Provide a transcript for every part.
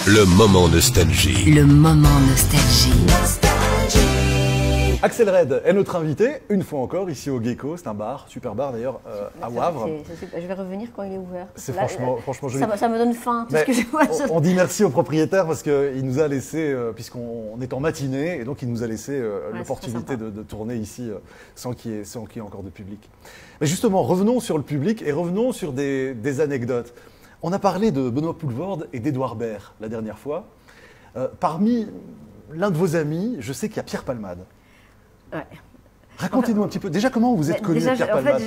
Le moment nostalgie. Le moment nostalgie. Axel Red est notre invité, une fois encore, ici au Gecko. C'est un bar, super bar d'ailleurs, à Wavre. Je vais revenir quand il est ouvert. C'est franchement joli. Ça me donne faim, tout ce que je vois. On dit merci au propriétaire parce qu'il nous a laissé, puisqu'on est en matinée, et donc il nous a laissé l'opportunité de tourner ici sans qu'il y ait encore de public. Mais justement, revenons sur le public et revenons sur des anecdotes. On a parlé de Benoît Poelvoorde et d'Edouard Baird la dernière fois. Parmi l'un de vos amis, je sais qu'il y a Pierre Palmade. Ouais. Racontez-nous un petit peu. Déjà, comment vous êtes connu Pierre Palmade?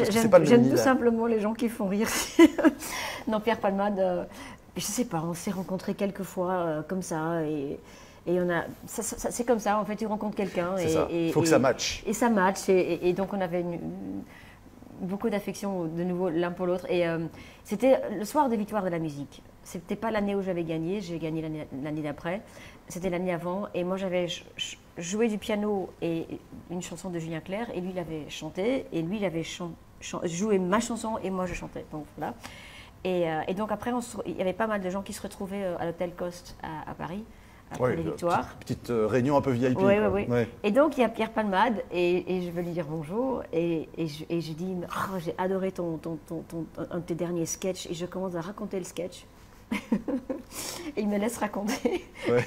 J'aime tout simplement les gens qui font rire. Non, Pierre Palmade, je sais pas, on s'est rencontrés quelques fois comme ça. Et on a, c'est comme ça, en fait, tu rencontres quelqu'un. Il faut que ça matche. Et ça matche. Et donc, on avait beaucoup d'affection de nouveau l'un pour l'autre. Et c'était le soir des victoires de la musique. C'était pas l'année où j'avais gagné, j'ai gagné l'année d'après. C'était l'année avant. Et moi, j'avais joué du piano et une chanson de Julien Clerc. Et lui, il avait chanté. Et lui, il avait joué ma chanson et moi, je chantais. Donc, voilà. Et donc, après, il y avait pas mal de gens qui se retrouvaient à l'hôtel Coste à Paris. Après les victoires. Petite réunion un peu VIP. Oui. Ouais. Et donc, il y a Pierre Palmade, et je veux lui dire bonjour. Et je dis, oh, j'ai adoré un de tes derniers sketchs. Et je commence à raconter le sketch. Et il me laisse raconter. Ouais.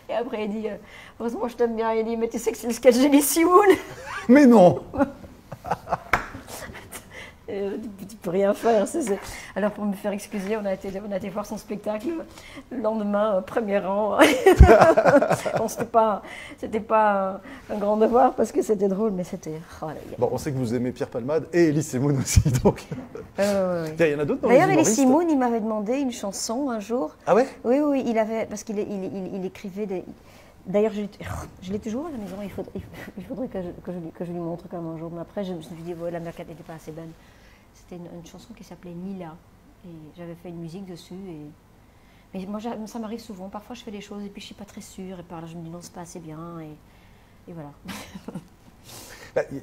Et après, il dit, heureusement, je t'aime bien. Il dit, mais tu sais que c'est le sketch de Elie Semoun. Mais non. Tu peux rien faire. Alors, pour me faire excuser, on a été voir son spectacle le lendemain, premier rang. Bon, c'était pas un grand devoir parce que c'était drôle, mais c'était. Oh, bon, on sait que vous aimez Pierre Palmade et Elie Semoun aussi, donc. Oui. Il y en a d'autres dans les D'ailleurs, Elie humoristes. Semoun, il m'avait demandé une chanson un jour. Ah ouais? Oui, il avait, parce qu'il écrivait des. D'ailleurs, je l'ai toujours à la maison. Il faudrait que je lui montre quand même un jour. Mais après, je me suis dit, ouais, la maquette n'était pas assez belle. C'était une chanson qui s'appelait Nila. Et j'avais fait une musique dessus. Mais moi, ça m'arrive souvent. Parfois, je fais des choses et puis je ne suis pas très sûre. Et par là, je me dis, non, c'est pas assez bien. Et voilà.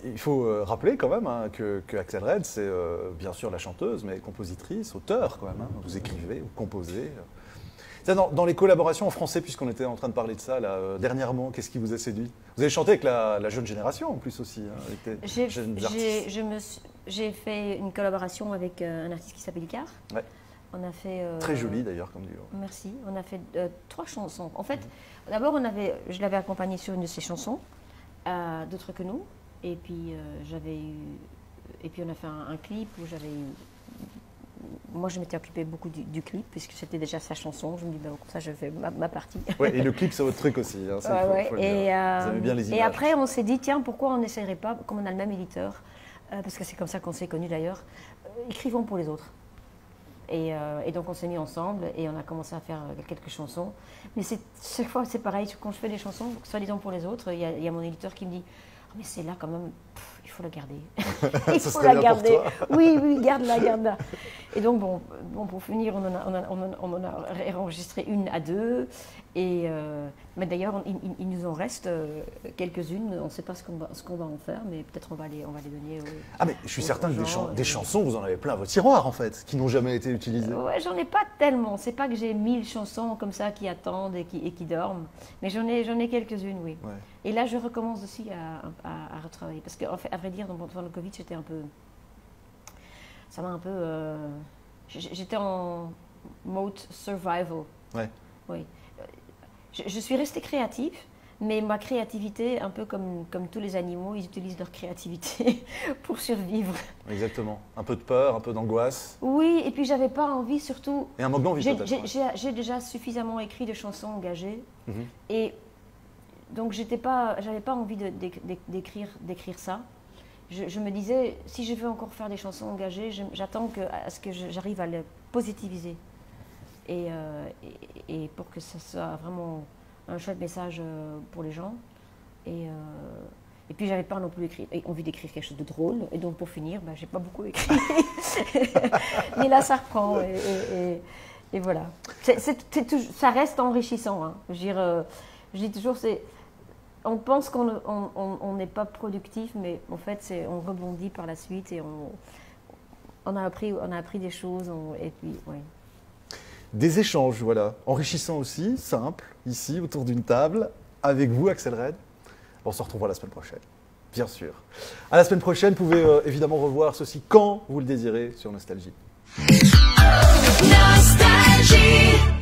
Il faut rappeler quand même que Axel Red, c'est bien sûr la chanteuse, mais compositrice, auteur quand même. Vous écrivez, vous composez. Dans les collaborations en français, puisqu'on était en train de parler de ça là, dernièrement, qu'est-ce qui vous a séduit? Vous avez chanté avec la jeune génération en plus aussi, avec des jeunes artistes. J'ai fait une collaboration avec un artiste qui s'appelle Icar. Ouais. On a fait. Très joli d'ailleurs comme duo. Merci. On a fait 3 chansons. En fait, d'abord, je l'avais accompagné sur une de ses chansons, D'autres que nous. Et puis on a fait un clip où j'avais eu. Moi, je m'étais occupée beaucoup du clip, puisque c'était déjà sa chanson. Je me dis, comme ça, je fais ma partie. Oui, et le clip, c'est votre truc aussi. Hein, faut le dire. Vous aimez bien les images. Et après, on s'est dit, tiens, pourquoi on n'essayerait pas, comme on a le même éditeur, parce que c'est comme ça qu'on s'est connus d'ailleurs, écrivons pour les autres. Et donc, on s'est mis ensemble et on a commencé à faire quelques chansons. Mais chaque fois, c'est pareil. Quand je fais des chansons, soi-disant pour les autres, il y a mon éditeur qui me dit, oh, mais c'est là quand même, il faut la garder. Il faut la garder. Oui, garde-la. Et donc, bon, pour finir, on en a enregistré une à 2. Mais d'ailleurs, il nous en reste quelques-unes. On ne sait pas ce qu'on va en faire, mais peut-être on va les donner aux. Ah, mais je suis certain que des chansons, vous en avez plein à votre tiroir, en fait, qui n'ont jamais été utilisées. Ouais, j'en ai pas tellement. C'est pas que j'ai 1000 chansons comme ça qui attendent et qui dorment. Mais j'en ai quelques-unes, oui. Ouais. Et là, je recommence aussi à retravailler. Parce qu'à vrai dire, pendant le Covid, j'étais un peu. Ça m'a un peu. J'étais en mode survival. Ouais. Oui. Je suis restée créative, mais ma créativité, un peu comme tous les animaux, ils utilisent leur créativité pour survivre. Exactement. Un peu de peur, un peu d'angoisse. Oui, et puis j'avais pas envie surtout. Et un manque d'envie peut-être. J'ai déjà suffisamment écrit de chansons engagées, et donc j'avais pas envie d'écrire ça. Je me disais, si je veux encore faire des chansons engagées, j'attends à ce que j'arrive à les positiviser. Et pour que ça soit vraiment un chouette message pour les gens. Et puis, j'avais pas non plus envie d'écrire quelque chose de drôle. Et donc, pour finir, j'ai pas beaucoup écrit. Mais là, ça reprend. Et voilà. Ça reste enrichissant. Hein. Je dis toujours, on pense qu'on n'est pas productif, mais en fait, on rebondit par la suite et on a appris des choses. Et puis, ouais. des échanges, voilà, enrichissants aussi, simples, ici, autour d'une table, avec vous, Axel Red. On se retrouvera la semaine prochaine, bien sûr. À la semaine prochaine, vous pouvez évidemment revoir ceci quand vous le désirez sur Nostalgie. Nostalgie.